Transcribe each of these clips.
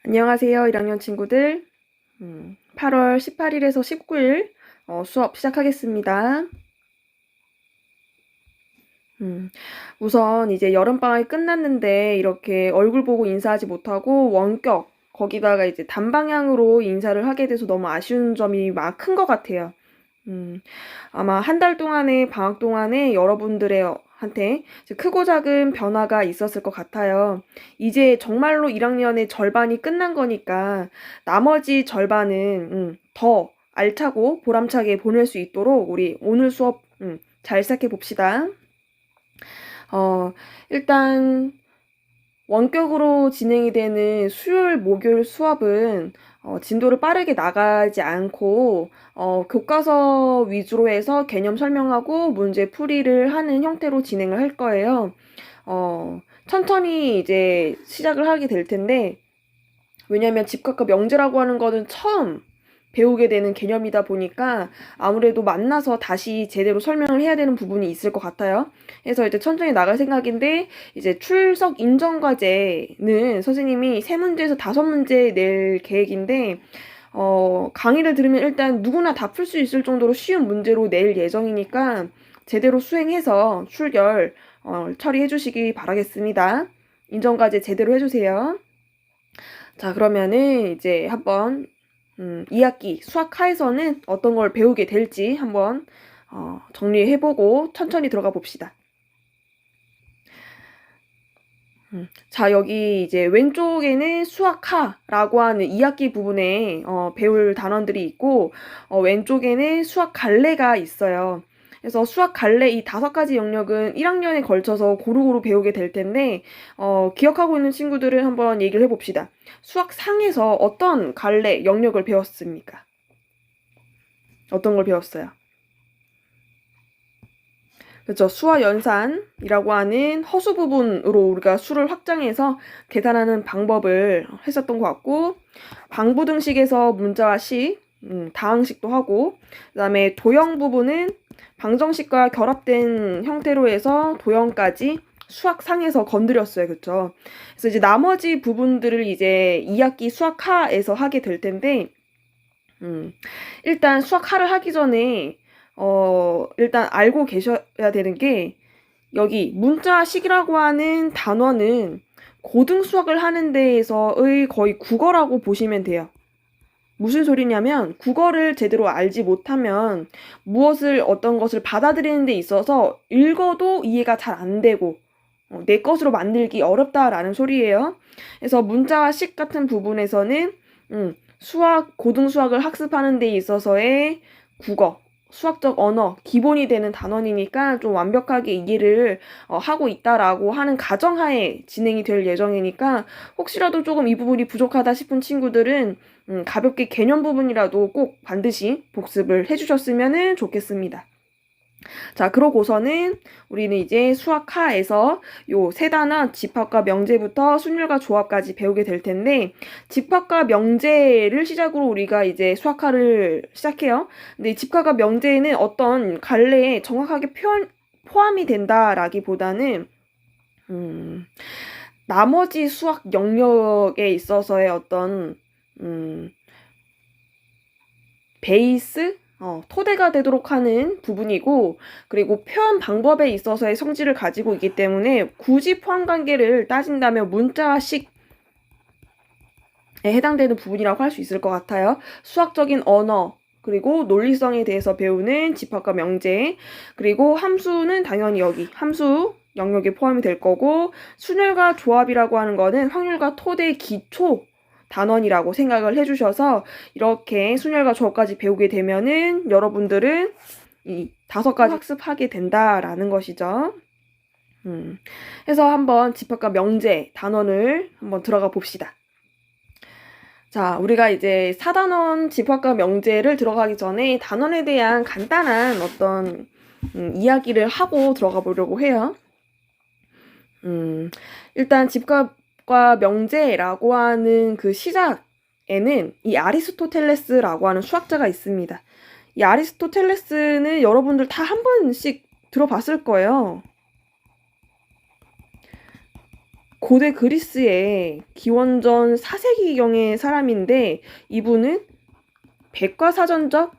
안녕하세요, 1학년 친구들. 8월 18일에서 19일 수업 시작하겠습니다. 우선 이제 여름방학이 끝났는데 이렇게 얼굴 보고 인사하지 못하고 원격, 거기다가 이제 단방향으로 인사를 하게 돼서 너무 아쉬운 점이 큰 것 같아요. 아마 한 달 동안의 방학 동안에 여러분들의 한테 크고 작은 변화가 있었을 것 같아요. 이제 정말로 1학년의 절반이 끝난 거니까 나머지 절반은 더 알차고 보람차게 보낼 수 있도록 우리 오늘 수업 잘 시작해 봅시다. 일단 원격으로 진행이 되는 수요일, 목요일 수업은 진도를 빠르게 나가지 않고 교과서 위주로 해서 개념 설명하고 문제 풀이를 하는 형태로 진행을 할 거예요. 천천히 이제 시작을 하게 될 텐데, 왜냐면 집합과 명제라고 하는 거는 처음 배우게 되는 개념이다 보니까 아무래도 만나서 다시 제대로 설명을 해야 되는 부분이 있을 것 같아요. 그래서 이제 천천히 나갈 생각인데, 이제 출석 인정 과제는 선생님이 3문제에서 5문제 낼 계획인데, 강의를 들으면 일단 누구나 다 풀 수 있을 정도로 쉬운 문제로 낼 예정이니까 제대로 수행해서 출결 처리해 주시기 바라겠습니다. 인정 과제 제대로 해주세요. 자, 그러면은 이제 한번 2학기 수학하에서는 어떤 걸 배우게 될지 한번 정리해보고 천천히 들어가 봅시다. 자, 여기 이제 왼쪽에는 수학하라고 하는 2학기 부분에 배울 단원들이 있고, 왼쪽에는 수학 갈래가 있어요. 그래서 수학 갈래 이 5가지 영역은 1학년에 걸쳐서 고루고루 배우게 될 텐데, 기억하고 있는 친구들은 한번 얘기를 해봅시다. 수학 상에서 어떤 갈래 영역을 배웠습니까? 어떤 걸 배웠어요? 그렇죠. 수와 연산이라고 하는 허수 부분으로 우리가 수를 확장해서 계산하는 방법을 했었던 것 같고, 방부등식에서 문자와 식, 다항식도 하고, 그다음에 도형 부분은 방정식과 결합된 형태로 해서 도형까지 수학상에서 건드렸어요. 그렇죠. 그래서 이제 나머지 부분들을 이제 2학기 수학하에서 하게 될 텐데, 일단 수학하를 하기 전에 일단 알고 계셔야 되는 게, 여기 문자식이라고 하는 단어는 고등 수학을 하는 데에서의 거의 국어라고 보시면 돼요. 무슨 소리냐면, 국어를 제대로 알지 못하면 무엇을 어떤 것을 받아들이는 데 있어서 읽어도 이해가 잘 안 되고 내 것으로 만들기 어렵다라는 소리예요. 그래서 문자와 식 같은 부분에서는 수학, 고등 수학을 학습하는 데 있어서의 국어, 수학적 언어, 기본이 되는 단원이니까 좀 완벽하게 이해를 하고 있다라고 하는 가정하에 진행이 될 예정이니까, 혹시라도 조금 이 부분이 부족하다 싶은 친구들은 가볍게 개념 부분이라도 꼭 반드시 복습을 해주셨으면 좋겠습니다. 자, 그러고서는 우리는 이제 수학하에서 요 세 단원 집합과 명제부터 순열과 조합까지 배우게 될 텐데, 집합과 명제를 시작으로 우리가 이제 수학하를 시작해요. 근데 집합과 명제는 어떤 갈래에 정확하게 포함이 된다라기보다는 나머지 수학 영역에 있어서의 어떤 베이스? 토대가 되도록 하는 부분이고, 그리고 표현 방법에 있어서의 성질을 가지고 있기 때문에 굳이 포함 관계를 따진다면 문자와 식에 해당되는 부분이라고 할 수 있을 것 같아요. 수학적인 언어, 그리고 논리성에 대해서 배우는 집합과 명제, 그리고 함수는 당연히 여기 함수 영역에 포함이 될 거고, 순열과 조합이라고 하는 거는 확률과 토대 기초 단원이라고 생각을 해주셔서 이렇게 순열과 조합까지 배우게 되면은 여러분들은 이 5가지 학습하게 된다라는 것이죠. 해서 한번 집합과 명제 단원을 한번 들어가 봅시다. 자, 우리가 이제 4단원 집합과 명제를 들어가기 전에 단원에 대한 간단한 어떤 이야기를 하고 들어가 보려고 해요. 일단 집합과 명제라고 하는 그 시작에는 이 아리스토텔레스라고 하는 수학자가 있습니다. 이 아리스토텔레스는 여러분들 다 한 번씩 들어봤을 거예요. 고대 그리스의 기원전 4세기경의 사람인데 이분은 백과사전적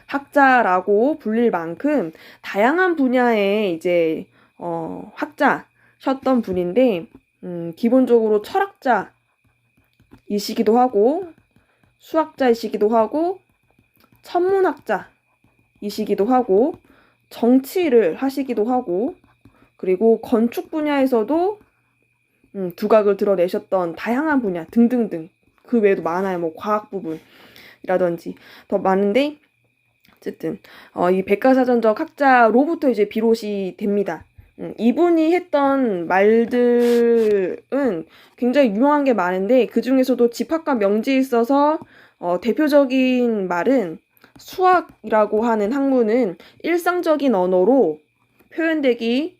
학자라고 불릴 만큼 다양한 분야의 이제 학자셨던 분인데 기본적으로 철학자이시기도 하고 수학자이시기도 하고 천문학자이시기도 하고 정치를 하시기도 하고 그리고 건축 분야에서도 두각을 드러내셨던 다양한 분야 등등등 그 외에도 많아요. 뭐 과학 부분이라든지 더 많은데 어쨌든 이 백과사전적 학자로부터 이제 비롯이 됩니다. 이분이 했던 말들은 굉장히 유명한 게 많은데 그 중에서도 집합과 명제에 있어서 대표적인 말은 수학이라고 하는 학문은 일상적인 언어로 표현되기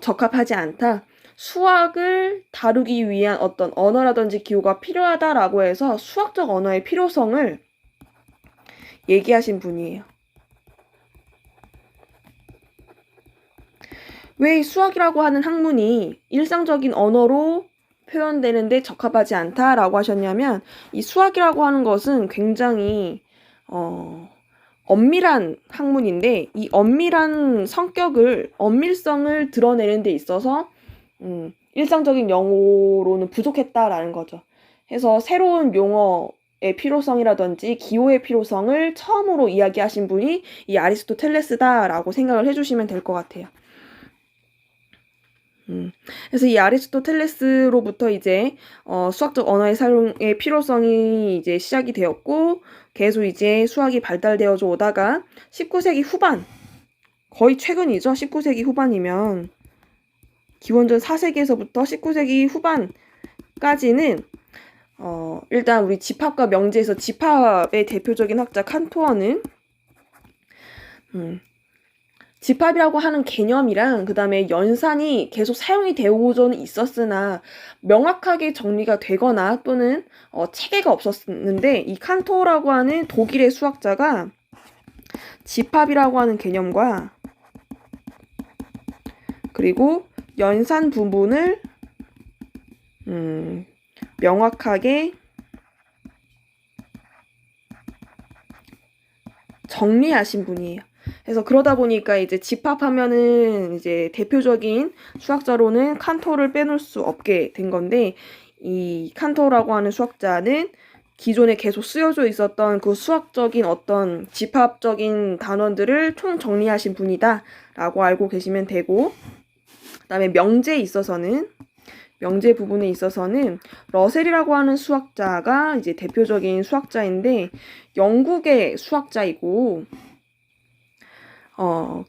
적합하지 않다. 수학을 다루기 위한 어떤 언어라든지 기호가 필요하다라고 해서 수학적 언어의 필요성을 얘기하신 분이에요. 왜 수학이라고 하는 학문이 일상적인 언어로 표현되는데 적합하지 않다라고 하셨냐면 이 수학이라고 하는 것은 굉장히 엄밀한 학문인데 이 엄밀성을 드러내는 데 있어서 일상적인 용어로는 부족했다라는 거죠. 해서 새로운 용어의 필요성이라든지 기호의 필요성을 처음으로 이야기하신 분이 이 아리스토텔레스다라고 생각을 해주시면 될 것 같아요. 그래서 이 아리스토텔레스로부터 이제 수학적 언어의 사용의 필요성이 이제 시작이 되었고 계속 이제 수학이 발달되어져 오다가 19세기 후반 거의 최근이죠. 19세기 후반이면 기원전 4세기에서부터 19세기 후반까지는 일단 우리 집합과 명제에서 집합의 대표적인 학자 칸토어는 집합이라고 하는 개념이랑 그 다음에 연산이 계속 사용이 되어오고는 있었으나 명확하게 정리가 되거나 또는 체계가 없었는데 이 칸토어라고 하는 독일의 수학자가 집합이라고 하는 개념과 그리고 연산 부분을 명확하게 정리하신 분이에요. 그래서 그러다 보니까 이제 집합하면은 이제 대표적인 수학자로는 칸토를 빼놓을 수 없게 된 건데 이 칸토라고 하는 수학자는 기존에 계속 쓰여져 있었던 그 수학적인 어떤 집합적인 단원들을 총 정리하신 분이다 라고 알고 계시면 되고 그 다음에 명제 부분에 있어서는 러셀이라고 하는 수학자가 이제 대표적인 수학자인데 영국의 수학자이고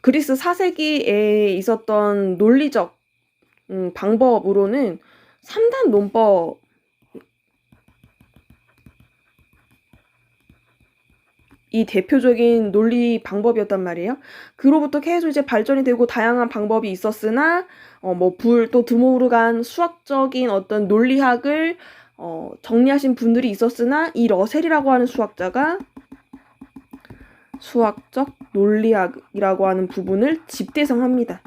그리스 4세기에 있었던 논리적 방법으로는 3단 논법 이 대표적인 논리 방법이었단 말이에요. 그로부터 계속 이제 발전이 되고 다양한 방법이 있었으나 또 드모르간 수학적인 어떤 논리학을 정리하신 분들이 있었으나 이 러셀이라고 하는 수학자가 수학적 논리학이라고 하는 부분을 집대성합니다.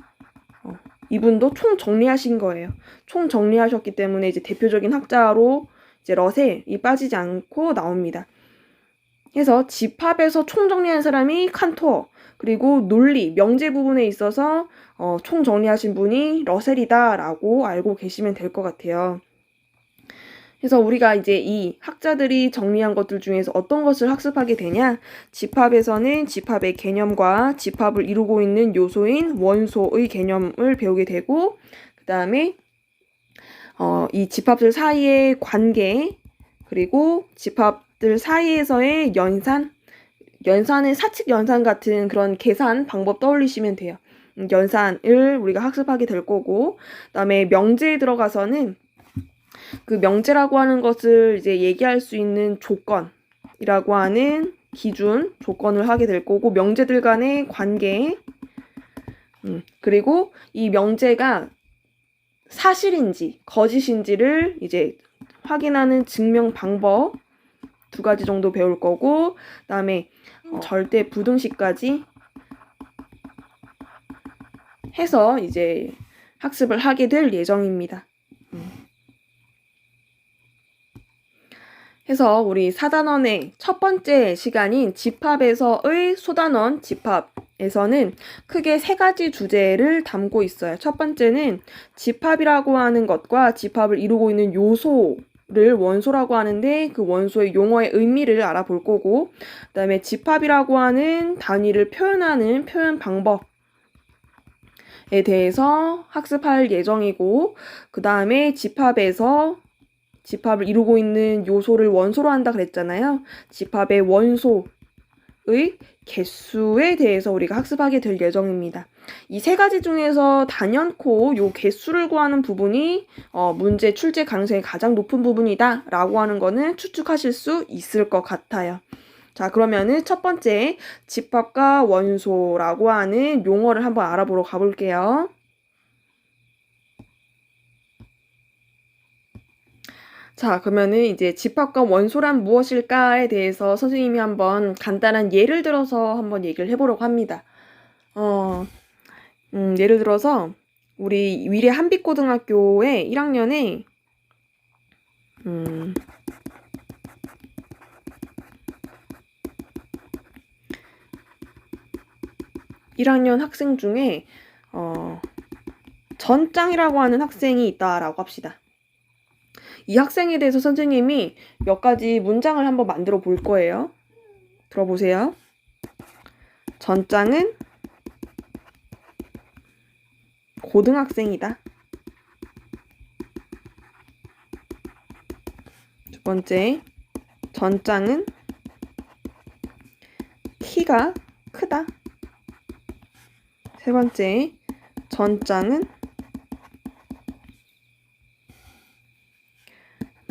이분도 총 정리하신 거예요. 총 정리하셨기 때문에 이제 대표적인 학자로 이제 러셀이 빠지지 않고 나옵니다. 그래서 집합에서 총 정리한 사람이 칸토어, 그리고 논리, 명제 부분에 있어서 총 정리하신 분이 러셀이다라고 알고 계시면 될 것 같아요. 그래서 우리가 이제 이 학자들이 정리한 것들 중에서 어떤 것을 학습하게 되냐? 집합에서는 집합의 개념과 집합을 이루고 있는 요소인 원소의 개념을 배우게 되고 그 다음에 이 집합들 사이의 관계 그리고 집합들 사이에서의 연산의 사칙 연산 같은 그런 계산 방법 떠올리시면 돼요. 연산을 우리가 학습하게 될 거고 그 다음에 명제에 들어가서는 그 명제라고 하는 것을 이제 얘기할 수 있는 조건이라고 하는 기준, 조건을 하게 될 거고 명제들 간의 관계 그리고 이 명제가 사실인지 거짓인지를 이제 확인하는 증명 방법 2가지 정도 배울 거고 그다음에 절대 부등식까지 해서 이제 학습을 하게 될 예정입니다. 해서 우리 4단원의 첫 번째 시간인 집합에서의 소단원 집합에서는 크게 세 가지 주제를 담고 있어요. 첫 번째는 집합이라고 하는 것과 집합을 이루고 있는 요소를 원소라고 하는데 그 원소의 용어의 의미를 알아볼 거고, 그 다음에 집합이라고 하는 단위를 표현하는 표현 방법에 대해서 학습할 예정이고, 그 다음에 집합을 이루고 있는 요소를 원소로 한다 그랬잖아요. 집합의 원소의 개수에 대해서 우리가 학습하게 될 예정입니다. 이 세 가지 중에서 단연코 요 개수를 구하는 부분이 문제 출제 가능성이 가장 높은 부분이다 라고 하는 거는 추측하실 수 있을 것 같아요. 자, 그러면은 첫 번째 집합과 원소라고 하는 용어를 한번 알아보러 가볼게요. 자, 그러면은 이제 집합과 원소란 무엇일까에 대해서 선생님이 한번 간단한 예를 들어서 한번 얘기를 해보려고 합니다. 예를 들어서 우리 위례 한빛고등학교의 1학년에 1학년 학생 중에 전짱이라고 하는 학생이 있다라고 합시다. 이 학생에 대해서 선생님이 몇 가지 문장을 한번 만들어 볼 거예요. 들어보세요. 전짱은 고등학생이다. 두 번째, 전짱은 키가 크다. 세 번째, 전짱은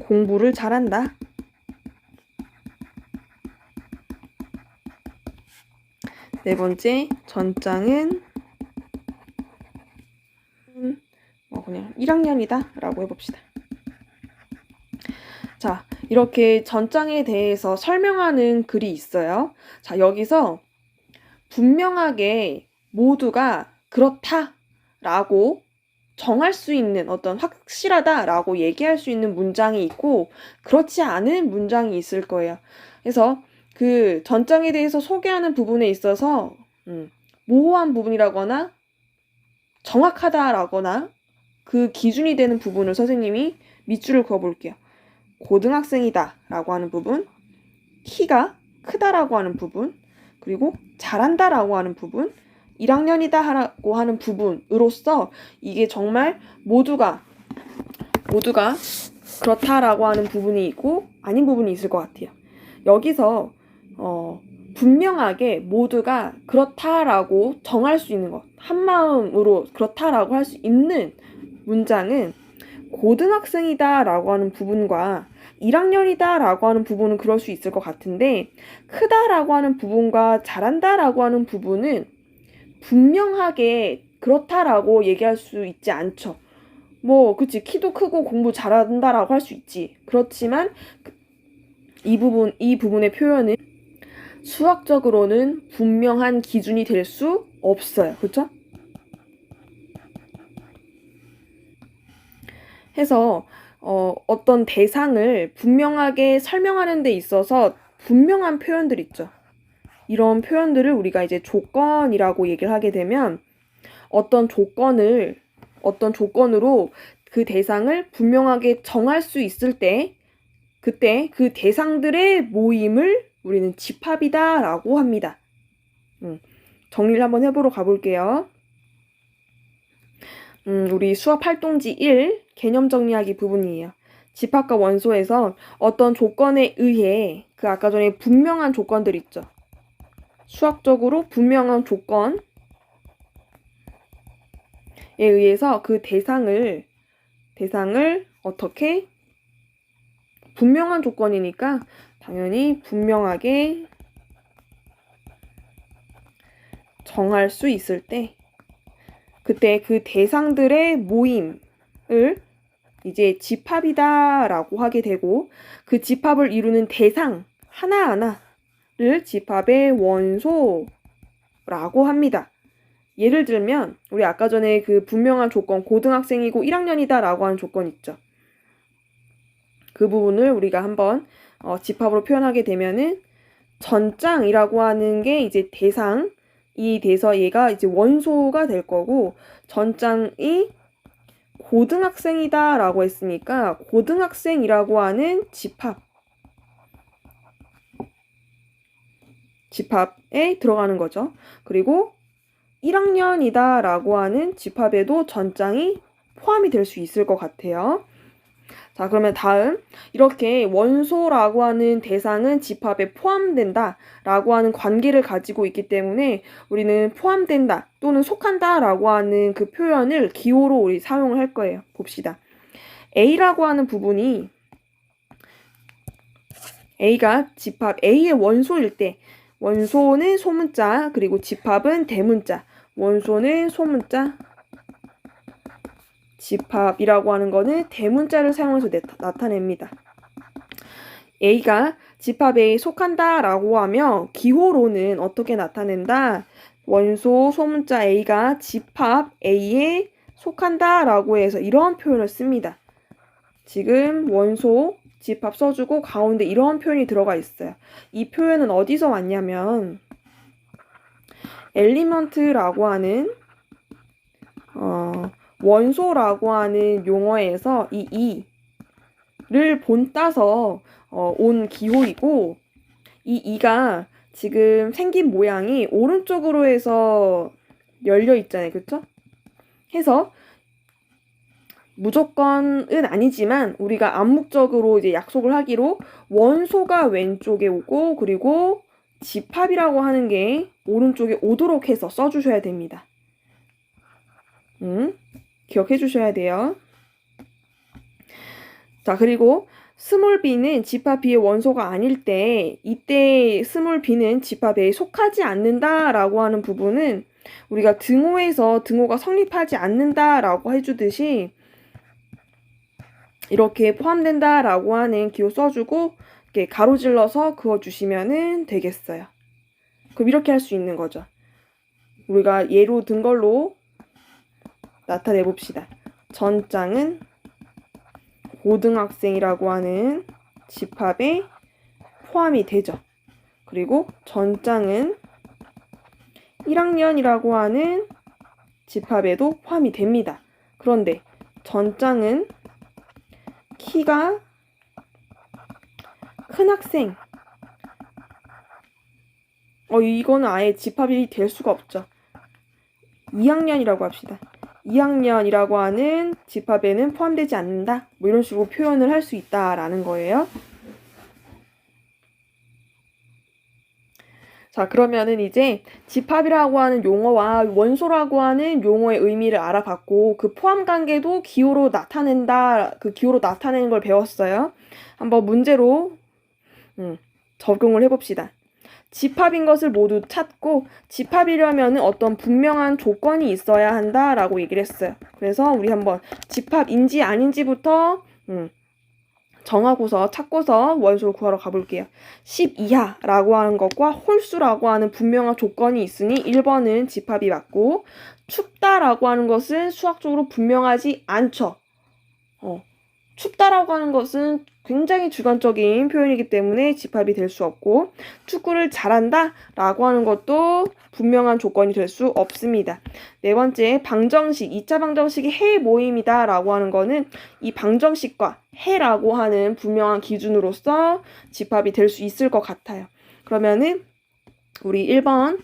공부를 잘한다. 네 번째, 전짱은 그냥 1학년이다 라고 해봅시다. 자, 이렇게 전짱에 대해서 설명하는 글이 있어요. 자, 여기서 분명하게 모두가 그렇다 라고 정할 수 있는 어떤 확실하다라고 얘기할 수 있는 문장이 있고 그렇지 않은 문장이 있을 거예요. 그래서 그 전장에 대해서 소개하는 부분에 있어서 모호한 부분이라거나 정확하다라거나 그 기준이 되는 부분을 선생님이 밑줄을 그어볼게요. 고등학생이다 라고 하는 부분, 키가 크다라고 하는 부분, 그리고 잘한다라고 하는 부분, 1학년이다 라고 하는 부분으로서 이게 정말 모두가 그렇다라고 하는 부분이 있고 아닌 부분이 있을 것 같아요. 여기서 분명하게 모두가 그렇다라고 정할 수 있는 것, 한마음으로 그렇다라고 할 수 있는 문장은 고등학생이다 라고 하는 부분과 1학년이다 라고 하는 부분은 그럴 수 있을 것 같은데 크다라고 하는 부분과 잘한다라고 하는 부분은 분명하게 그렇다라고 얘기할 수 있지 않죠. 그치. 키도 크고 공부 잘한다라고 할 수 있지. 그렇지만 이 부분의 표현은 수학적으로는 분명한 기준이 될 수 없어요. 그렇죠? 해서 어떤 대상을 분명하게 설명하는 데 있어서 분명한 표현들 있죠. 이런 표현들을 우리가 이제 조건이라고 얘기를 하게 되면 어떤 조건으로 그 대상을 분명하게 정할 수 있을 때 그때 그 대상들의 모임을 우리는 집합이다 라고 합니다. 정리를 한번 해보러 가볼게요. 우리 수업 활동지 1 개념 정리하기 부분이에요. 집합과 원소에서 어떤 조건에 의해 그 아까 전에 분명한 조건들 있죠. 수학적으로 분명한 조건에 의해서 그 대상을 어떻게 분명한 조건이니까 당연히 분명하게 정할 수 있을 때 그때 그 대상들의 모임을 이제 집합이다라고 하게 되고 그 집합을 이루는 대상 하나하나를 집합의 원소라고 합니다. 예를 들면 우리 아까 전에 그 분명한 조건 고등학생이고 1학년이다 라고 하는 조건 있죠. 그 부분을 우리가 한번 집합으로 표현하게 되면은 전장이라고 하는 게 이제 대상이 돼서 얘가 이제 원소가 될 거고, 전장이 고등학생이다 라고 했으니까 고등학생이라고 하는 집합에 들어가는 거죠. 그리고 1학년이다 라고 하는 집합에도 전장이 포함이 될 수 있을 것 같아요. 자, 그러면 다음, 이렇게 원소라고 하는 대상은 집합에 포함된다 라고 하는 관계를 가지고 있기 때문에 우리는 포함된다 또는 속한다 라고 하는 그 표현을 기호로 우리 사용을 할 거예요. 봅시다. A라고 하는 부분이 A가 집합 A의 원소일 때, 원소는 소문자, 그리고 집합은 대문자, 원소는 소문자, 집합이라고 하는 거는 대문자를 사용해서 나타냅니다. A가 집합 A에 속한다 라고 하면 기호로는 어떻게 나타낸다? 원소 소문자 A가 집합 A에 속한다 라고 해서 이런 표현을 씁니다. 지금 원소 집합 써주고 가운데 이런 표현이 들어가 있어요. 이 표현은 어디서 왔냐면 엘리먼트라고 하는 원소라고 하는 용어에서 이 이를 본따서 온 기호이고, 이 이가 지금 생긴 모양이 오른쪽으로 해서 열려 있잖아요. 그쵸? 해서 무조건은 아니지만 우리가 암묵적으로 이제 약속을 하기로 원소가 왼쪽에 오고, 그리고 집합이라고 하는 게 오른쪽에 오도록 해서 써주셔야 됩니다. 기억해 주셔야 돼요. 자, 그리고 스몰 b는 집합 b의 원소가 아닐 때, 이때 스몰 b는 집합 A에 속하지 않는다라고 하는 부분은 우리가 등호에서 등호가 성립하지 않는다라고 해주듯이 이렇게 포함된다라고 하는 기호 써주고 이렇게 가로질러서 그어주시면 되겠어요. 그럼 이렇게 할 수 있는 거죠. 우리가 예로 든 걸로 나타내 봅시다. 전장은 고등학생이라고 하는 집합에 포함이 되죠. 그리고 전장은 1학년이라고 하는 집합에도 포함이 됩니다. 그런데 전장은 키가 큰 학생, 이거는 아예 집합이 될 수가 없죠. 2학년이라고 합시다. 2학년이라고 하는 집합에는 포함되지 않는다. 뭐 이런 식으로 표현을 할 수 있다라는 거예요. 자, 그러면은 이제 집합이라고 하는 용어와 원소라고 하는 용어의 의미를 알아봤고, 그 포함 관계도 기호로 나타낸다, 그 기호로 나타내는 걸 배웠어요. 한번 문제로 적용을 해봅시다. 집합인 것을 모두 찾고 집합이려면 어떤 분명한 조건이 있어야 한다라고 얘기를 했어요. 그래서 우리 한번 집합인지 아닌지부터 정하고서 찾고서 원소를 구하러 가볼게요. 10 이하라고 하는 것과 홀수라고 하는 분명한 조건이 있으니 1번은 집합이 맞고, 춥다라고 하는 것은 수학적으로 분명하지 않죠. 춥다라고 하는 것은 굉장히 주관적인 표현이기 때문에 집합이 될 수 없고, 축구를 잘한다 라고 하는 것도 분명한 조건이 될 수 없습니다. 네 번째, 방정식, 2차 방정식이 해 모임이다 라고 하는 거는 이 방정식과 해라고 하는 분명한 기준으로서 집합이 될 수 있을 것 같아요. 그러면은 우리 1번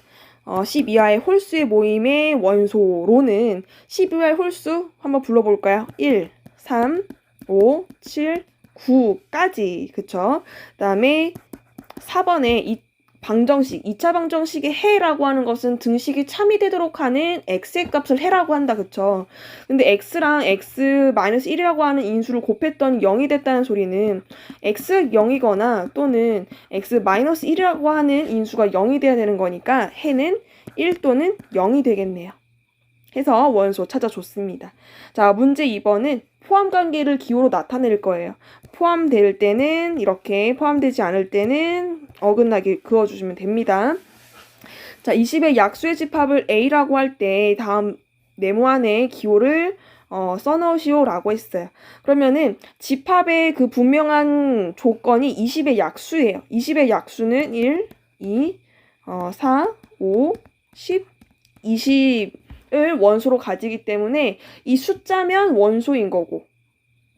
10 이하의 홀수의 모임의 원소로는 10 이하의 홀수 한번 불러볼까요? 1, 3, 5, 7, 9까지. 그쵸? 그 다음에 4번에 이 방정식, 2차 방정식의 해라고 하는 것은 등식이 참이 되도록 하는 x의 값을 해라고 한다. 그쵸? 근데 x랑 x-1이라고 하는 인수를 곱했더니 0이 됐다는 소리는 x 0이거나 또는 x-1이라고 하는 인수가 0이 돼야 되는 거니까 해는 1 또는 0이 되겠네요. 해서 원소 찾아줬습니다. 자, 문제 2번은 포함 관계를 기호로 나타낼 거예요. 포함될 때는 이렇게, 포함되지 않을 때는 어긋나게 그어주시면 됩니다. 자, 20의 약수의 집합을 A라고 할 때 다음 네모안에 기호를 써넣으시오라고 했어요. 그러면은 집합의 그 분명한 조건이 20의 약수예요. 20의 약수는 1, 2, 4, 5, 10, 20을 원소로 가지기 때문에 이 숫자면 원소인 거고,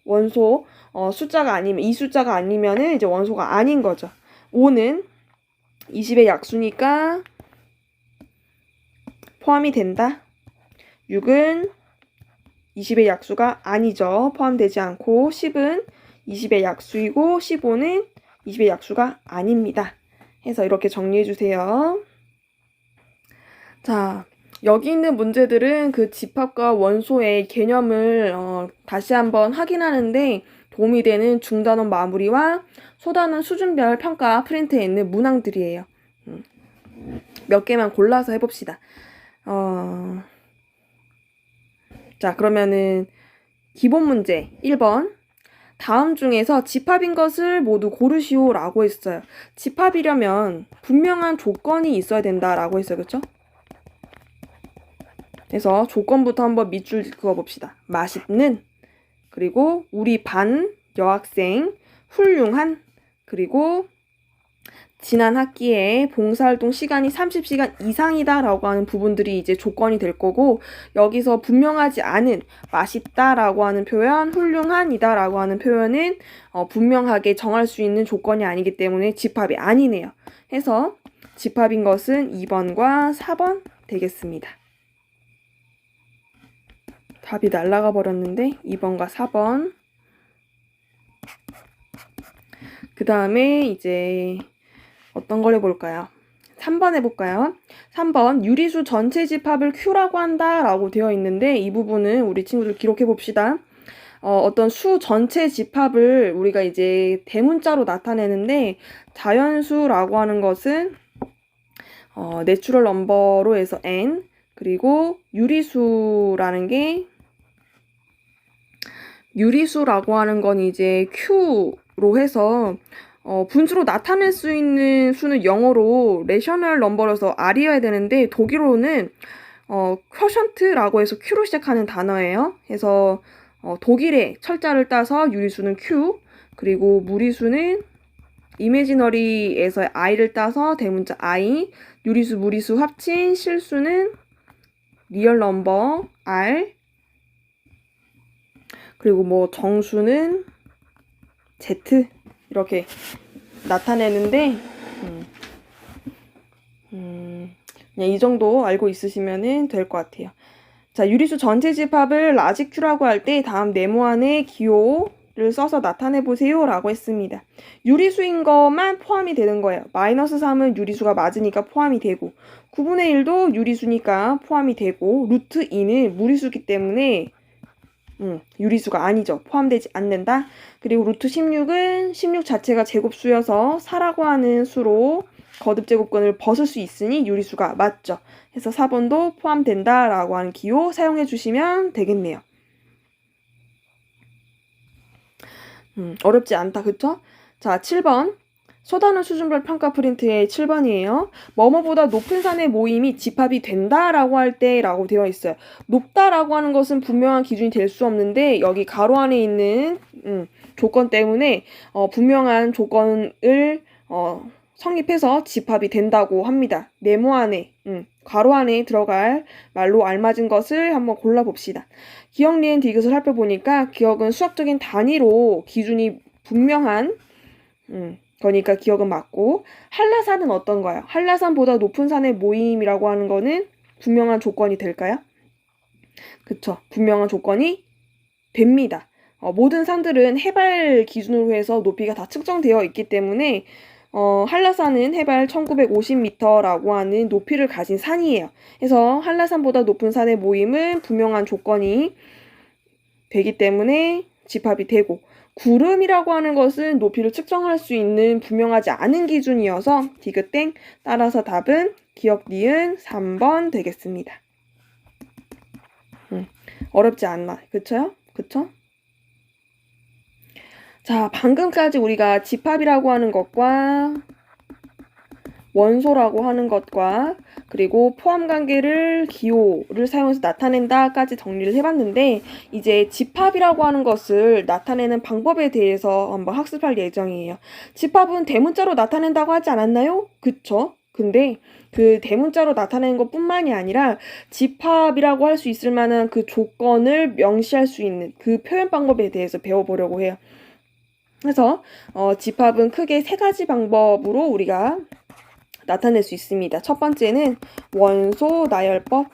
원소 숫자가 아니면, 이 숫자가 아니면은 이제 원소가 아닌 거죠. 5는 20의 약수니까 포함이 된다. 6은 20의 약수가 아니죠. 포함되지 않고 10은 20의 약수이고 15는 20의 약수가 아닙니다. 해서 이렇게 정리해 주세요. 자, 여기 있는 문제들은 그 집합과 원소의 개념을 다시 한번 확인하는데 도움이 되는 중단원 마무리와 소단원 수준별 평가 프린트에 있는 문항들이에요. 몇 개만 골라서 해봅시다. 자, 그러면은 기본 문제 1번. 다음 중에서 집합인 것을 모두 고르시오라고 했어요. 집합이려면 분명한 조건이 있어야 된다라고 했어요. 그렇죠? 그래서 조건부터 한번 밑줄 그어봅시다. 맛있는, 그리고 우리 반 여학생, 훌륭한, 그리고 지난 학기에 봉사활동 시간이 30시간 이상이다 라고 하는 부분들이 이제 조건이 될 거고, 여기서 분명하지 않은 맛있다 라고 하는 표현, 훌륭한이다 라고 하는 표현은 분명하게 정할 수 있는 조건이 아니기 때문에 집합이 아니네요. 해서 집합인 것은 2번과 4번 되겠습니다. 답이 날아가 버렸는데 2번과 4번. 그 다음에 이제 어떤 걸 해볼까요? 3번 해볼까요? 3번 유리수 전체 집합을 Q라고 한다 라고 되어 있는데 이 부분은 우리 친구들 기록해 봅시다. 어떤 수 전체 집합을 우리가 이제 대문자로 나타내는데 자연수라고 하는 것은 내추럴 넘버로 해서 n, 그리고 유리수라는 게 유리수라고 하는 건 이제 Q로 해서 분수로 나타낼 수 있는 수는 영어로 레셔널 넘버로서 R이어야 되는데 독일어로는 쿼션트라고 해서 Q로 시작하는 단어예요. 그래서 독일의 철자를 따서 유리수는 Q, 그리고 무리수는 이미지너리에서 I를 따서 대문자 I, 유리수, 무리수 합친 실수는 리얼 넘버 R, 그리고 뭐 정수는 Z 이렇게 나타내는데 그냥 이 정도 알고 있으시면 될 것 같아요. 자, 유리수 전체 집합을 라지 Q라고 할 때 다음 네모안에 기호를 써서 나타내 보세요 라고 했습니다. 유리수인 것만 포함이 되는 거예요. 마이너스 3은 유리수가 맞으니까 포함이 되고 9분의 1도 유리수니까 포함이 되고 루트 2는 무리수기 때문에 유리수가 아니죠. 포함되지 않는다. 그리고 루트 16은 16 자체가 제곱수여서 4라고 하는 수로 거듭제곱근을 벗을 수 있으니 유리수가 맞죠. 그래서 4번도 포함된다라고 하는 기호 사용해 주시면 되겠네요. 어렵지 않다. 그쵸? 자, 7번. 소단원 수준별 평가 프린트의 7번이에요. 뭐뭐보다 높은 산의 모임이 집합이 된다라고 할 때라고 되어 있어요. 높다라고 하는 것은 분명한 기준이 될 수 없는데 여기 가로 안에 있는 조건 때문에 분명한 조건을 성립해서 집합이 된다고 합니다. 네모 안에 가로 안에 들어갈 말로 알맞은 것을 한번 골라봅시다. 기억, 니은, 디귿을 살펴보니까 기억은 수학적인 단위로 기준이 분명한 그러니까 기억은 맞고, 한라산은 어떤가요? 한라산보다 높은 산의 모임이라고 하는 거는 분명한 조건이 될까요? 그쵸. 분명한 조건이 됩니다. 모든 산들은 해발 기준으로 해서 높이가 다 측정되어 있기 때문에 한라산은 해발 1950m라고 하는 높이를 가진 산이에요. 그래서 한라산보다 높은 산의 모임은 분명한 조건이 되기 때문에 집합이 되고, 구름이라고 하는 것은 높이를 측정할 수 있는 분명하지 않은 기준이어서 디귿땡. 따라서 답은 기억, 니은 3번 되겠습니다. 어렵지 않나. 그쵸? 그쵸? 자, 방금까지 우리가 집합이라고 하는 것과 원소라고 하는 것과 그리고 포함관계를 기호를 사용해서 나타낸다까지 정리를 해봤는데 이제 집합이라고 하는 것을 나타내는 방법에 대해서 한번 학습할 예정이에요. 집합은 대문자로 나타낸다고 하지 않았나요? 그쵸? 근데 그 대문자로 나타내는 것뿐만이 아니라 집합이라고 할 수 있을 만한 그 조건을 명시할 수 있는 그 표현 방법에 대해서 배워보려고 해요. 그래서 집합은 크게 세 가지 방법으로 우리가 나타낼 수 있습니다. 첫 번째는 원소 나열법,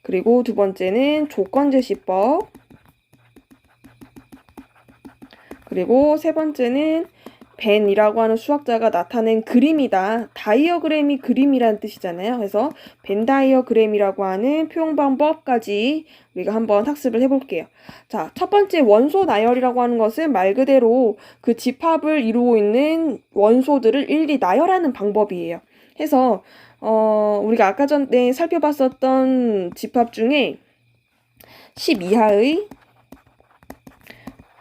그리고 두 번째는 조건제시법, 그리고 세 번째는 벤이라고 하는 수학자가 나타낸 그림이다. 다이어그램이 그림이란 뜻이잖아요. 그래서 벤 다이어그램이라고 하는 표현 방법까지 우리가 한번 학습을 해볼게요. 자, 첫 번째 원소 나열이라고 하는 것은 말 그대로 그 집합을 이루고 있는 원소들을 일일이 나열하는 방법이에요. 해서 우리가 아까 전에 살펴봤었던 집합 중에 10 이하의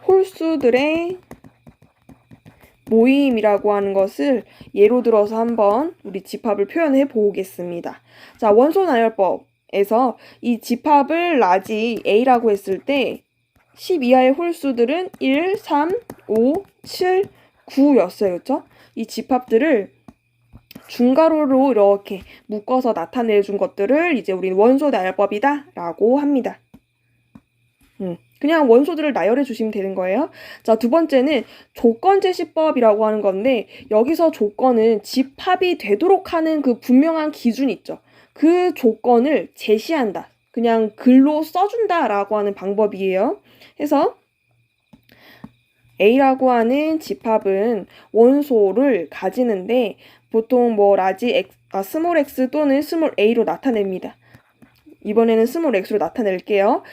홀수들의 모임이라고 하는 것을 예로 들어서 한번 우리 집합을 표현해 보겠습니다. 자, 원소 나열법에서 이 집합을 라지 A라고 했을 때 10 이하의 홀수들은 1, 3, 5, 7, 9였어요. 그렇죠? 이 집합들을 중괄호로 이렇게 묶어서 나타내 준 것들을 이제 우리는 원소 나열법이다 라고 합니다. 그냥 원소들을 나열해 주시면 되는 거예요. 자, 두 번째는 조건제시법이라고 하는 건데 여기서 조건은 집합이 되도록 하는 그 분명한 기준이 있죠. 그 조건을 제시한다. 그냥 글로 써준다라고 하는 방법이에요. 해서 A라고 하는 집합은 원소를 가지는데 보통 뭐 스몰 x 또는 스몰 a로 나타냅니다. 이번에는 스몰 x로 나타낼게요.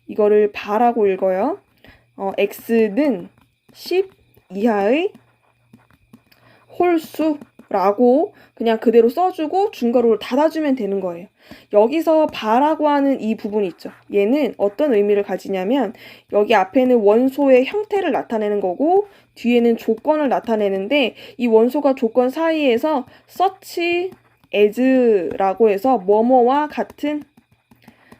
이거를 바라고 읽어요. x는 10 이하의 홀수라고 그냥 그대로 써주고 중괄호를 닫아주면 되는 거예요. 여기서 바라고 하는 이 부분이 있죠. 얘는 어떤 의미를 가지냐면 여기 앞에는 원소의 형태를 나타내는 거고 뒤에는 조건을 나타내는데 이 원소가 조건 사이에서 such as라고 해서 뭐뭐와 같은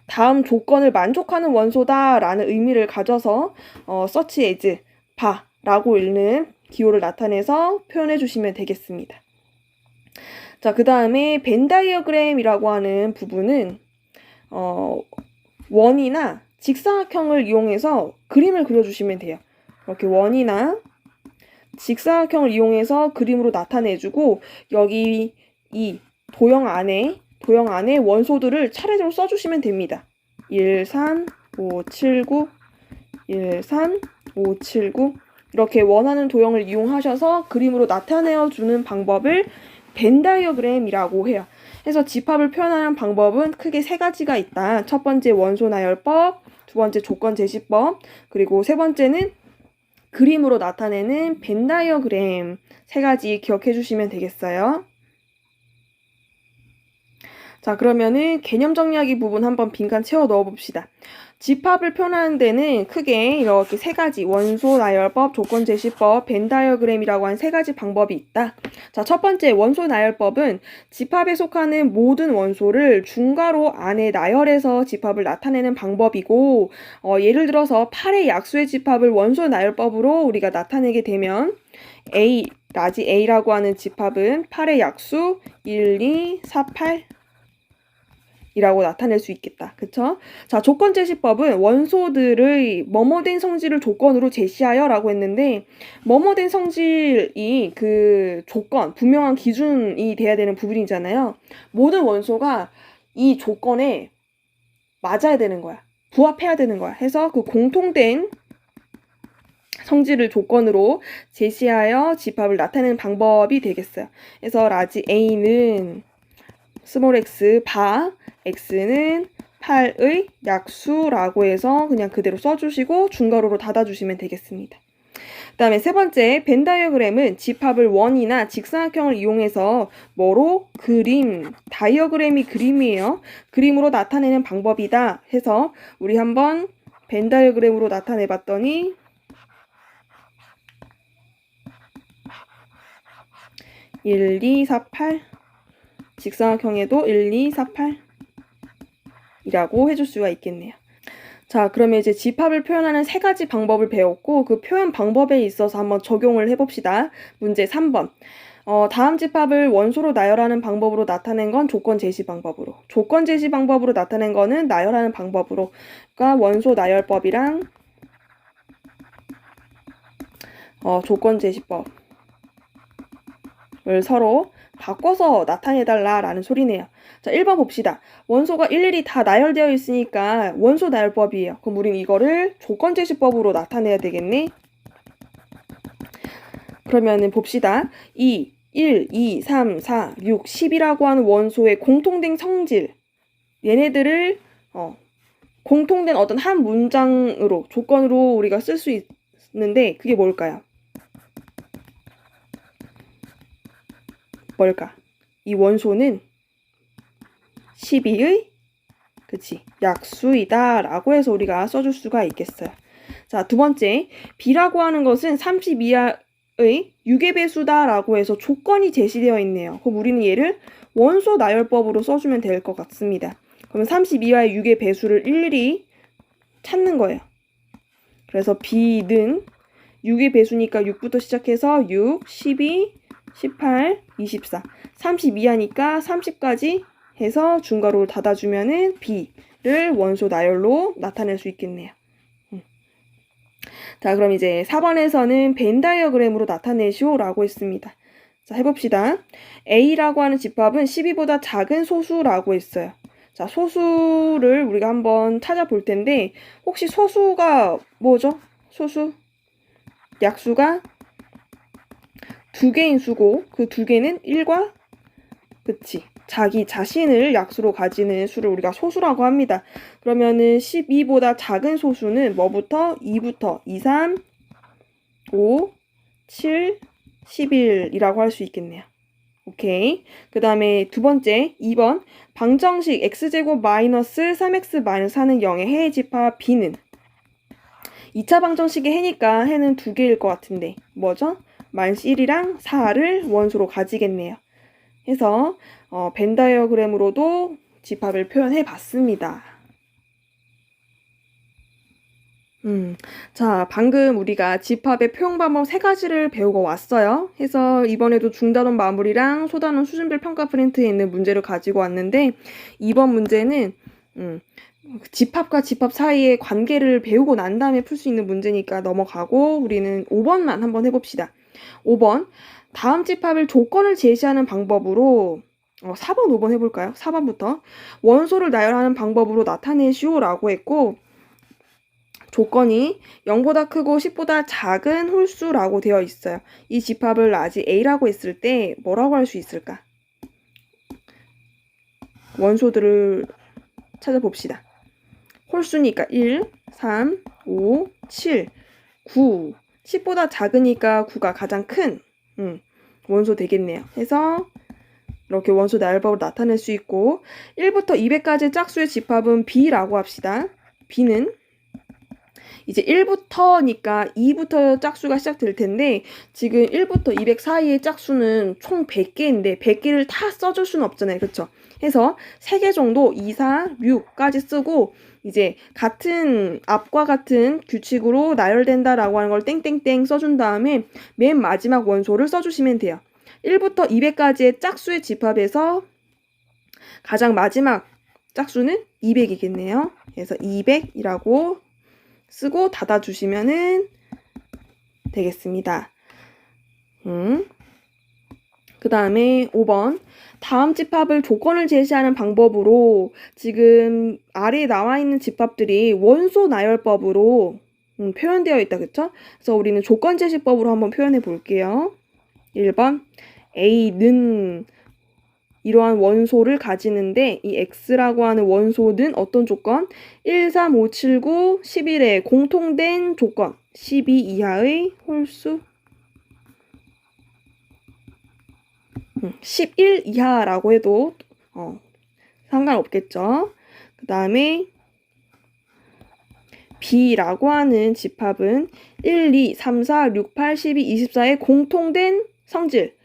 다음 조건을 만족하는 원소다라는 의미를 가져서 such as 바라고 읽는 기호를 나타내서 표현해 주시면 되겠습니다. 자, 그 다음에 벤 다이어그램이라고 하는 부분은 원이나 직사각형을 이용해서 그림을 그려주시면 돼요. 이렇게 원이나 직사각형을 이용해서 그림으로 나타내주고 여기 이 도형 안에 원소들을 차례대로 써주시면 됩니다. 1, 3, 5, 7, 9 1, 3, 5, 7, 9 이렇게 원하는 도형을 이용하셔서 그림으로 나타내주는 방법을 벤 다이어그램이라고 해요. 그래서 집합을 표현하는 방법은 크게 세 가지가 있다. 첫 번째 원소 나열법, 두 번째 조건 제시법, 그리고 세 번째는 그림으로 나타내는 벤 다이어그램 세 가지 기억해 주시면 되겠어요. 자, 그러면은 개념 정리하기 부분 한번 빈칸 채워 넣어 봅시다. 집합을 표현하는 데는 크게 이렇게 세 가지 원소 나열법, 조건 제시법, 벤 다이어그램이라고 한 세 가지 방법이 있다. 자, 첫 번째 원소 나열법은 집합에 속하는 모든 원소를 중괄호 안에 나열해서 집합을 나타내는 방법이고 예를 들어서 8의 약수의 집합을 원소 나열법으로 우리가 나타내게 되면 라지 A라고 하는 집합은 8의 약수 1, 2, 4, 8 이라고 나타낼 수 있겠다. 그쵸? 자, 조건 제시법은 원소들의 뭐뭐된 성질을 조건으로 제시하여 라고 했는데 뭐뭐된 성질이 그 조건, 분명한 기준이 돼야 되는 부분이잖아요. 모든 원소가 이 조건에 맞아야 되는 거야. 부합해야 되는 거야. 해서 그 공통된 성질을 조건으로 제시하여 집합을 나타내는 방법이 되겠어요. 그래서 라지 A는 스몰 x x는 8의 약수라고 해서 그냥 그대로 써주시고 중괄호로 닫아주시면 되겠습니다. 그 다음에 세 번째 벤 다이어그램은 집합을 원이나 직사각형을 이용해서 다이어그램이 그림이에요. 그림으로 나타내는 방법이다 해서 우리 한번 벤 다이어그램으로 나타내 봤더니 1, 2, 4, 8. 직사각형에도 1, 2, 4, 8 이라고 해줄 수가 있겠네요. 자, 그러면 이제 집합을 표현하는 세 가지 방법을 배웠고 그 표현 방법에 있어서 한번 적용을 해봅시다. 문제 3번. 다음 집합을 원소로 나열하는 방법으로 나타낸 건 조건 제시 방법으로, 조건 제시 방법으로 나타낸 거는 나열하는 방법으로, 그러니까 원소 나열법이랑 조건 제시법을 서로 바꿔서 나타내달라라는 소리네요. 자, 1번 봅시다. 원소가 일일이 다 나열되어 있으니까 원소 나열법이에요. 그럼 우린 이거를 조건 제시법으로 나타내야 되겠네. 그러면은 봅시다. 2, 1, 2, 3, 4, 6, 10이라고 하는 원소의 공통된 성질, 얘네들을 공통된 어떤 한 문장으로, 조건으로 우리가 쓸 수 있는데 그게 뭘까요? 뭘까? 이 원소는 12의 약수이다 라고 해서 우리가 써줄 수가 있겠어요. 자, 두 번째, B라고 하는 것은 30 이하의 6의 배수다 라고 해서 조건이 제시되어 있네요. 그럼 우리는 얘를 원소 나열법으로 써주면 될 것 같습니다. 그러면 30 이하의 6의 배수를 일일이 찾는 거예요. 그래서 B는 6의 배수니까 6부터 시작해서 6, 12, 18, 24, 30 이하니까 30까지 해서 중괄호를 닫아주면은 B를 원소 나열로 나타낼 수 있겠네요. 자, 그럼 이제 4번에서는 벤 다이어그램으로 나타내시오라고 했습니다. 자, 해봅시다. A라고 하는 집합은 12보다 작은 소수라고 했어요. 자, 소수를 우리가 한번 찾아볼 텐데 혹시 소수가 뭐죠? 소수? 약수가 두 개인 수고 그 두 개는 1과 자기 자신을 약수로 가지는 수를 우리가 소수라고 합니다. 그러면은 12보다 작은 소수는 뭐부터? 2부터 2, 3, 5, 7, 11이라고 할 수 있겠네요. 오케이. 그 다음에 두 번째 2번 방정식 x제곱 마이너스 3x 마이너스 4는 0의 해의 집합 B는 2차 방정식의 해니까 해는 두 개일 것 같은데 뭐죠? 마이너스 1이랑 4를 원소로 가지겠네요. 해서 벤 다이어그램으로도 집합을 표현해 봤습니다. 자, 방금 우리가 집합의 표현 방법 세 가지를 배우고 왔어요. 해서 이번에도 중단원 마무리랑 소단원 수준별 평가 프린트에 있는 문제를 가지고 왔는데 이번 문제는 집합과 집합 사이의 관계를 배우고 난 다음에 풀 수 있는 문제니까 넘어가고 우리는 5번만 한번 해봅시다. 5번 다음 집합을 조건을 제시하는 방법으로 4번, 5번 해볼까요? 4번부터 원소를 나열하는 방법으로 나타내시오 라고 했고 조건이 0보다 크고 10보다 작은 홀수라고 되어 있어요. 이 집합을 라지 A라고 했을 때 뭐라고 할 수 있을까? 원소들을 찾아봅시다. 홀수니까 1, 3, 5, 7, 9, 10보다 작으니까 9가 가장 큰 원소 되겠네요. 해서 이렇게 원소 나열법으로 나타낼 수 있고 1부터 200까지 짝수의 집합은 B라고 합시다. B는 이제 1부터니까 2부터 짝수가 시작될 텐데 지금 1부터 200 사이의 짝수는 총 100개인데 100개를 다 써줄 수는 없잖아요. 그렇죠? 해서 3개 정도 2, 4, 6까지 쓰고 이제 같은 앞과 같은 규칙으로 나열된다라고 하는 걸 땡땡땡 써준 다음에 맨 마지막 원소를 써주시면 돼요. 1부터 200까지의 짝수의 집합에서 가장 마지막 짝수는 200이겠네요. 그래서 200이라고 쓰고 닫아주시면 되겠습니다. 그 다음에 5번 다음 집합을 조건을 제시하는 방법으로 지금 아래에 나와 있는 집합들이 원소 나열법으로 표현되어 있다. 그쵸? 그래서 우리는 조건 제시법으로 한번 표현해 볼게요. 1번 A는 이러한 원소를 가지는데 이 X라고 하는 원소는 어떤 조건? 1, 3, 5, 7, 9, 11의 공통된 조건 12 이하의 홀수 11 이하라고 해도 상관없겠죠. 그 다음에 B라고 하는 집합은 1, 2, 3, 4, 6, 8, 12, 24의 공통된 성질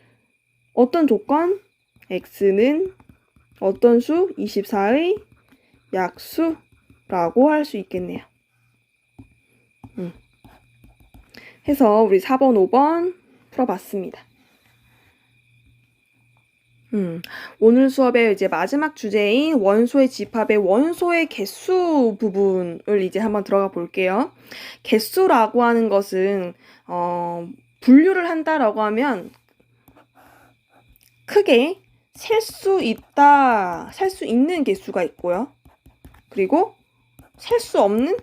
어떤 조건? x는 어떤 수? 24의 약수라고 할 수 있겠네요. 해서 우리 4번, 5번 풀어봤습니다. 오늘 수업의 이제 마지막 주제인 원소의 집합의 원소의 개수 부분을 이제 한번 들어가 볼게요. 개수라고 하는 것은 분류를 한다라고 하면 크게 셀 수 있다, 셀 수 있는 개수가 있고요. 그리고 셀 수 없는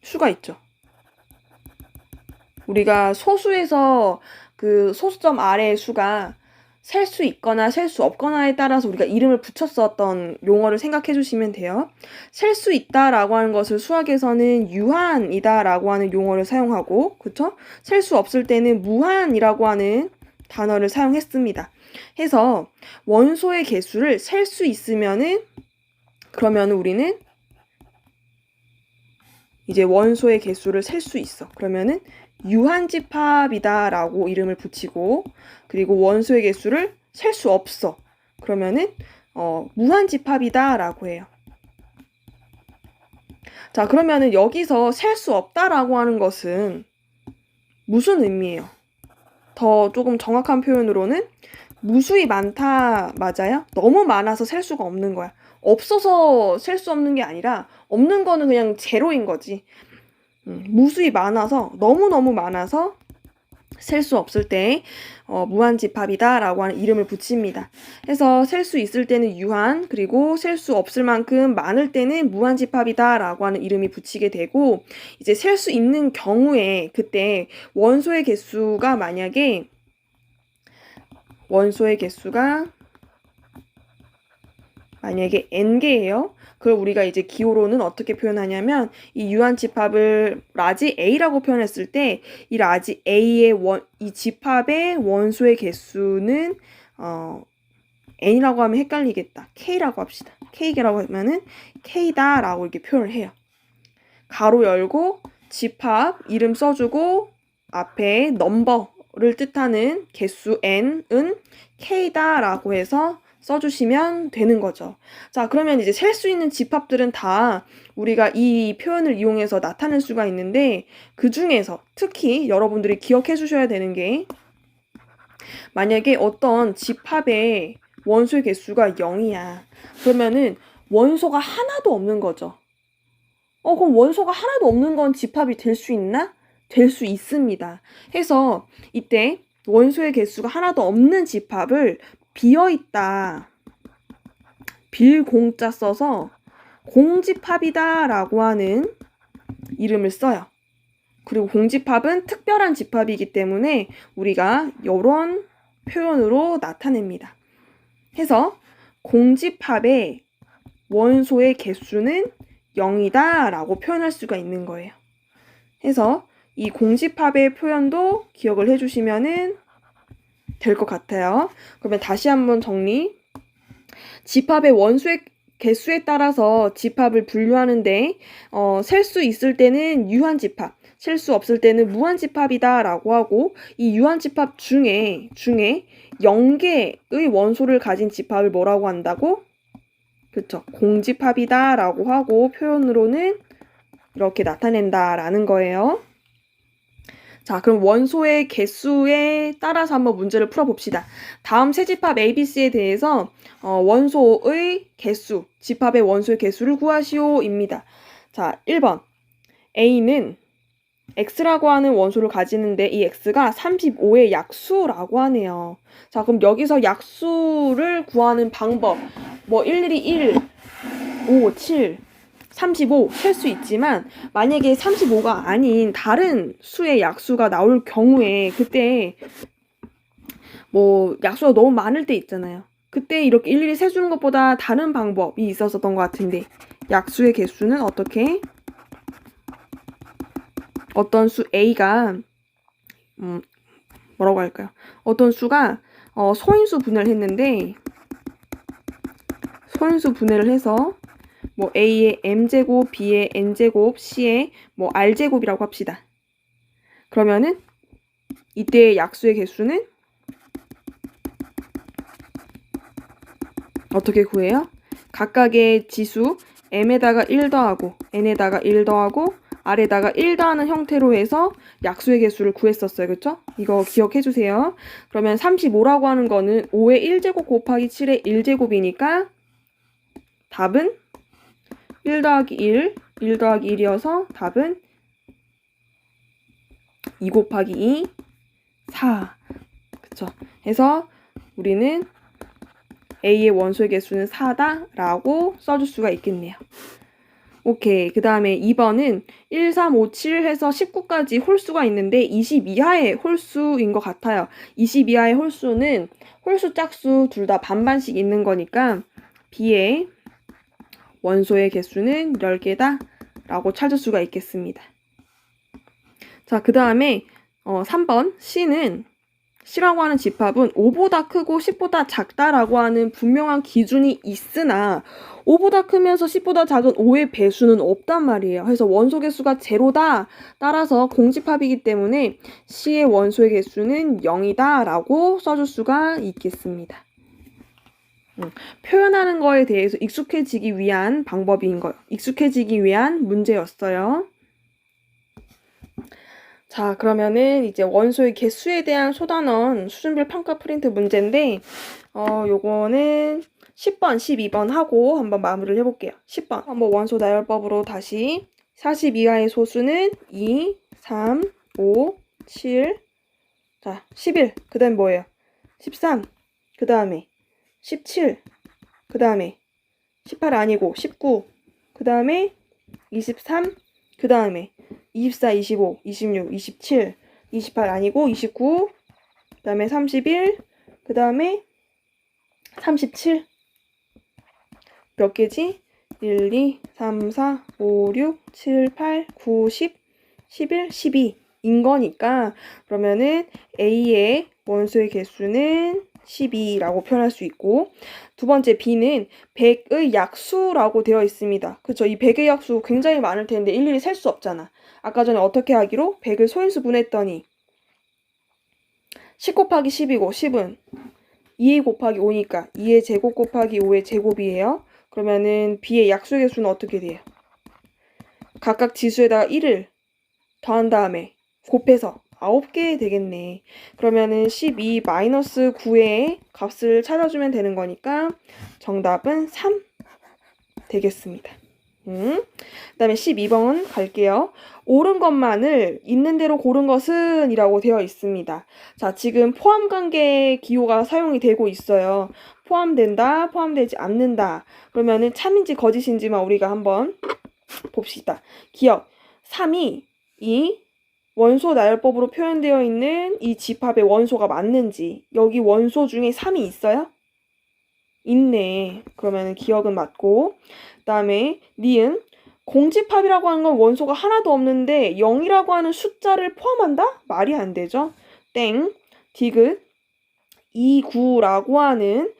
수가 있죠. 우리가 소수에서 그 소수점 아래의 수가 셀 수 있거나 셀 수 없거나에 따라서 우리가 이름을 붙였었던 용어를 생각해 주시면 돼요. 셀 수 있다라고 하는 것을 수학에서는 유한이다라고 하는 용어를 사용하고, 그쵸? 셀 수 없을 때는 무한이라고 하는 단어를 사용했습니다. 해서 원소의 개수를 셀 수 있으면은 그러면 우리는 이제 원소의 개수를 셀 수 있어. 그러면은 유한집합이다 라고 이름을 붙이고, 그리고 원소의 개수를 셀 수 없어. 그러면은 무한집합이다 라고 해요. 자, 그러면은 여기서 셀 수 없다 라고 하는 것은 무슨 의미예요? 더 조금 정확한 표현으로는 무수히 많다 맞아요? 너무 많아서 셀 수가 없는 거야. 없어서 셀 수 없는 게 아니라 없는 거는 그냥 제로인 거지. 무수히 많아서 너무너무 많아서 셀 수 없을 때 무한집합이다 라고 하는 이름을 붙입니다. 해서 셀 수 있을 때는 유한, 그리고 셀 수 없을 만큼 많을 때는 무한집합이다 라고 하는 이름이 붙이게 되고, 이제 셀 수 있는 경우에 그때 원소의 개수가 만약에 n개예요. 그걸 우리가 이제 기호로는 어떻게 표현하냐면 이 유한집합을 라지 A라고 표현했을 때 이 라지 A의 이 집합의 원소의 개수는 N이라고 하면 헷갈리겠다. K라고 합시다. K라고 하면은 K다 라고 이렇게 표현을 해요. 가로 열고 집합 이름 써주고 앞에 넘버를 뜻하는 개수 N은 K다 라고 해서 써주시면 되는 거죠. 자, 그러면 이제 셀 수 있는 집합들은 다 우리가 이 표현을 이용해서 나타낼 수가 있는데, 그 중에서 특히 여러분들이 기억해 주셔야 되는 게, 만약에 어떤 집합의 원소의 개수가 0이야. 그러면은 원소가 하나도 없는 거죠. 그럼 원소가 하나도 없는 건 집합이 될 수 있나? 될 수 있습니다. 해서 이때 원소의 개수가 하나도 없는 집합을 비어있다, 빌공자 써서 공집합이다 라고 하는 이름을 써요. 그리고 공집합은 특별한 집합이기 때문에 우리가 이런 표현으로 나타냅니다. 해서 공집합의 원소의 개수는 0이다 라고 표현할 수가 있는 거예요. 해서 이 공집합의 표현도 기억을 해주시면은 될 것 같아요. 그러면 다시 한번 정리. 집합의 원소의 개수에 따라서 집합을 분류하는데 셀 수 있을 때는 유한집합, 셀 수 없을 때는 무한집합이다 라고 하고, 이 유한집합 중에 0개의 원소를 가진 집합을 뭐라고 한다고? 그렇죠. 공집합이다 라고 하고 표현으로는 이렇게 나타낸다 라는 거예요. 자, 그럼 원소의 개수에 따라서 한번 문제를 풀어봅시다. 다음 세 집합 ABC에 대해서 원소의 개수, 집합의 원소의 개수를 구하시오입니다. 자, 1번. A는 X라고 하는 원소를 가지는데 이 X가 35의 약수라고 하네요. 자, 그럼 여기서 약수를 구하는 방법, 일일이 1, 5, 7, 35 셀 수 있지만, 만약에 35가 아닌 다른 수의 약수가 나올 경우에 그때 약수가 너무 많을 때 있잖아요. 그때 이렇게 일일이 세주는 것보다 다른 방법이 있었던 것 같은데, 약수의 개수는 어떻게? 어떤 수 A가 뭐라고 할까요? 어떤 수가 소인수 분해를 했는데, 소인수 분해를 해서 A의 m제곱, B의 n제곱, C의 r제곱이라고 합시다. 그러면은 이때의 약수의 개수는 어떻게 구해요? 각각의 지수 m에다가 1 더하고 n에다가 1 더하고 r에다가 1 더하는 형태로 해서 약수의 개수를 구했었어요. 그쵸? 이거 기억해 주세요. 그러면 35라고 하는 거는 5의 1제곱 곱하기 7의 1제곱이니까 답은 1 더하기 1 더하기 1이어서 답은 2 곱하기 2, 4. 그쵸? 해서 우리는 A의 원소의 개수는 4다 라고 써줄 수가 있겠네요. 오케이. 그 다음에 2번은 1, 3, 5, 7 해서 19까지 홀수가 있는데 20 이하의 홀수인 것 같아요. 20 이하의 홀수는 홀수 짝수 둘 다 반반씩 있는 거니까 B의 원소의 개수는 10개다 라고 찾을 수가 있겠습니다. 자, 그 다음에 3번 C라고 하는 집합은 5보다 크고 10보다 작다라고 하는 분명한 기준이 있으나 5보다 크면서 10보다 작은 5의 배수는 없단 말이에요. 그래서 원소 개수가 제로다. 따라서 공집합이기 때문에 C의 원소의 개수는 0이다 라고 써줄 수가 있겠습니다. 표현하는 거에 대해서 익숙해지기 위한 방법인 거예요. 익숙해지기 위한 문제였어요. 자, 그러면은 이제 원소의 개수에 대한 소단원 수준별 평가 프린트 문제인데 요거는 10번, 12번 하고 한번 마무리를 해볼게요. 10번 한번 원소 나열법으로 다시 40 이하의 소수는 2, 3, 5, 7, 자 11, 그 다음 뭐예요? 13, 그 다음에 17, 그 다음에 18 아니고 19, 그 다음에 23, 그 다음에 24, 25, 26, 27, 28 아니고 29, 그 다음에 31, 그 다음에 37. 몇 개지? 1, 2, 3, 4, 5, 6, 7, 8, 9, 10, 11, 12인 거니까 그러면은 A의 원소의 개수는 12라고 표현할 수 있고 두 번째 B는 100의 약수라고 되어 있습니다. 그쵸? 이 100의 약수 굉장히 많을 텐데 일일이 셀 수 없잖아. 아까 전에 어떻게 하기로 100을 소인수분했더니 10 곱하기 10이고 10은 2 곱하기 5니까 2의 제곱 곱하기 5의 제곱이에요. 그러면은 B의 약수의 개수는 어떻게 돼요? 각각 지수에다가 1을 더한 다음에 곱해서 9개 되겠네. 그러면은 12-9의 값을 찾아주면 되는 거니까 정답은 3 되겠습니다. 그 다음에 12번 갈게요. 옳은 것만을 있는 대로 고른 것은 이라고 되어 있습니다. 자, 지금 포함관계 기호가 사용이 되고 있어요. 포함된다, 포함되지 않는다. 그러면은 참인지 거짓인지만 우리가 한번 봅시다. 기억, 3이 이 원소 나열법으로 표현되어 있는 이 집합의 원소가 맞는지 여기 원소 중에 3이 있어요? 있네. 그러면 기억은 맞고 그 다음에 니은 공집합이라고 하는 건 원소가 하나도 없는데 0이라고 하는 숫자를 포함한다? 말이 안 되죠. 땡. 디귿 2, 9라고 하는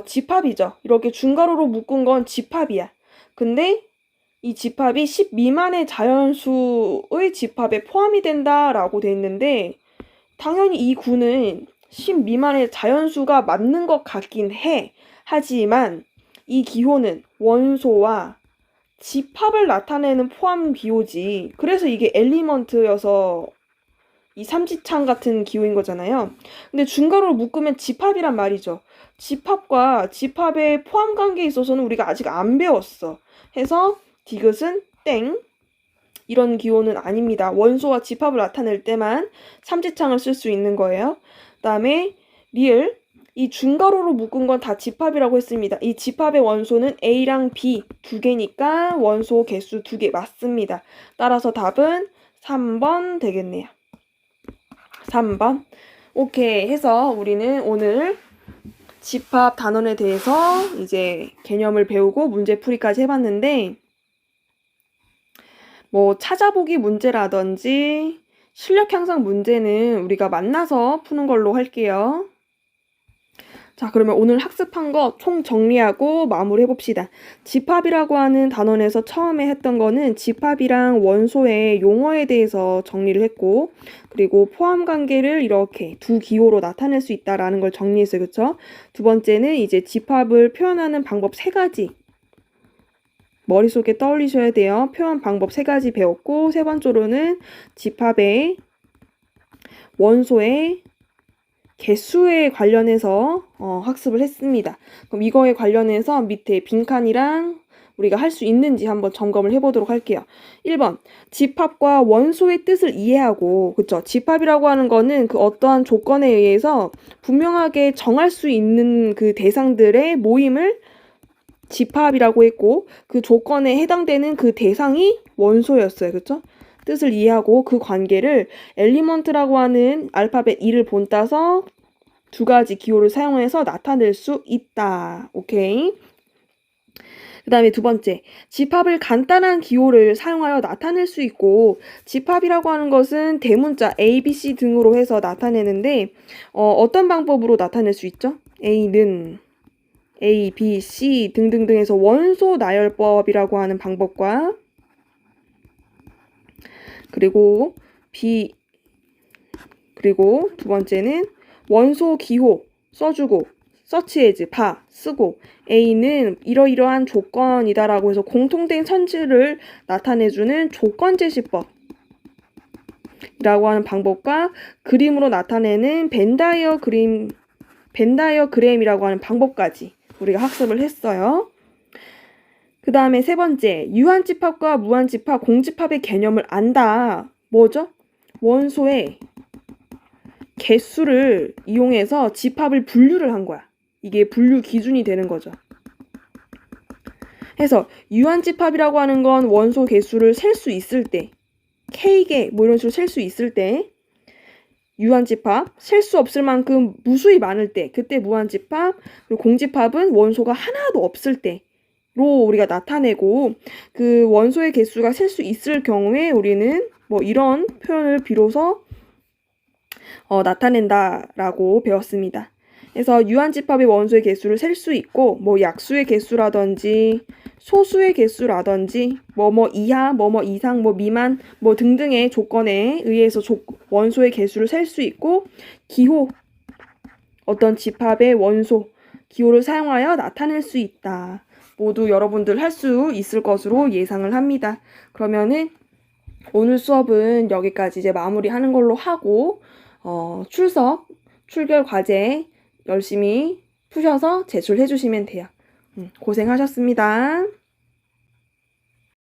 집합이죠. 이렇게 중괄호로 묶은 건 집합이야. 근데 이 집합이 10 미만의 자연수의 집합에 포함이 된다라고 돼 있는데 당연히 이 9는 10 미만의 자연수가 맞는 것 같긴 해. 하지만 이 기호는 원소와 집합을 나타내는 포함 기호지. 그래서 이게 엘리먼트여서 이 삼지창 같은 기호인 거잖아요. 근데 중괄호로 묶으면 집합이란 말이죠. 집합과 집합의 포함 관계에 있어서는 우리가 아직 안 배웠어. 해서 디귿은 땡. 이런 기호는 아닙니다. 원소와 집합을 나타낼 때만 삼지창을 쓸 수 있는 거예요. 그 다음에 리을 이 중괄호로 묶은 건 다 집합이라고 했습니다. 이 집합의 원소는 A랑 B 두 개니까 원소 개수 2개 맞습니다. 따라서 답은 3번 되겠네요. 3번. 오케이 해서 우리는 오늘 집합 단원에 대해서 이제 개념을 배우고 문제풀이까지 해봤는데 뭐 찾아보기 문제라든지 실력 향상 문제는 우리가 만나서 푸는 걸로 할게요. 자, 그러면 오늘 학습한 거 총 정리하고 마무리해 봅시다. 집합이라고 하는 단원에서 처음에 했던 거는 집합이랑 원소의 용어에 대해서 정리를 했고, 그리고 포함 관계를 이렇게 두 기호로 나타낼 수 있다라는 걸 정리했어요. 그쵸? 두 번째는 이제 집합을 표현하는 방법 3가지. 머릿속에 떠올리셔야 돼요. 표현 방법 3가지 배웠고, 세 번째로는 집합의 원소의 개수에 관련해서 학습을 했습니다. 그럼 이거에 관련해서 밑에 빈칸이랑 우리가 할 수 있는지 한번 점검을 해보도록 할게요. 1번, 집합과 원소의 뜻을 이해하고, 그쵸? 집합이라고 하는 거는 그 어떠한 조건에 의해서 분명하게 정할 수 있는 그 대상들의 모임을 집합이라고 했고, 그 조건에 해당되는 그 대상이 원소였어요. 그쵸? 뜻을 이해하고 그 관계를 엘리먼트라고 하는 알파벳 E를 본따서 2가지 기호를 사용해서 나타낼 수 있다. 오케이? 그 다음에 두 번째, 집합을 간단한 기호를 사용하여 나타낼 수 있고, 집합이라고 하는 것은 대문자 A, B, C 등으로 해서 나타내는데 어떤 방법으로 나타낼 수 있죠? A는 A, B, C 등등등 해서 원소 나열법이라고 하는 방법과 그리고 두 번째는 원소 기호 써주고 search as 봐 쓰고 A는 이러이러한 조건이다라고 해서 공통된 선지를 나타내주는 조건제시법 이라고 하는 방법과 그림으로 나타내는 벤다이어그램이라고 하는 방법까지 우리가 학습을 했어요. 그 다음에 세 번째, 유한집합과 무한집합, 공집합의 개념을 안다. 뭐죠? 원소의 개수를 이용해서 집합을 분류를 한 거야. 이게 분류 기준이 되는 거죠. 그래서 유한집합이라고 하는 건 원소 개수를 셀 수 있을 때, K개 뭐 이런 식으로 셀 수 있을 때, 유한집합, 셀 수 없을 만큼 무수히 많을 때, 그때 무한집합, 그리고 공집합은 원소가 하나도 없을 때, 로 우리가 나타내고 그 원소의 개수가 셀 수 있을 경우에 우리는 뭐 이런 표현을 비로소 나타낸다라고 배웠습니다. 그래서 유한집합의 원소의 개수를 셀 수 있고 뭐 약수의 개수라든지 소수의 개수라든지 뭐뭐 이하, 뭐뭐 이상, 뭐 미만 뭐 등등의 조건에 의해서 원소의 개수를 셀 수 있고 기호 어떤 집합의 원소 기호를 사용하여 나타낼 수 있다. 모두 여러분들 할 수 있을 것으로 예상을 합니다. 그러면은 오늘 수업은 여기까지 이제 마무리하는 걸로 하고 출결 과제 열심히 푸셔서 제출해 주시면 돼요. 고생하셨습니다.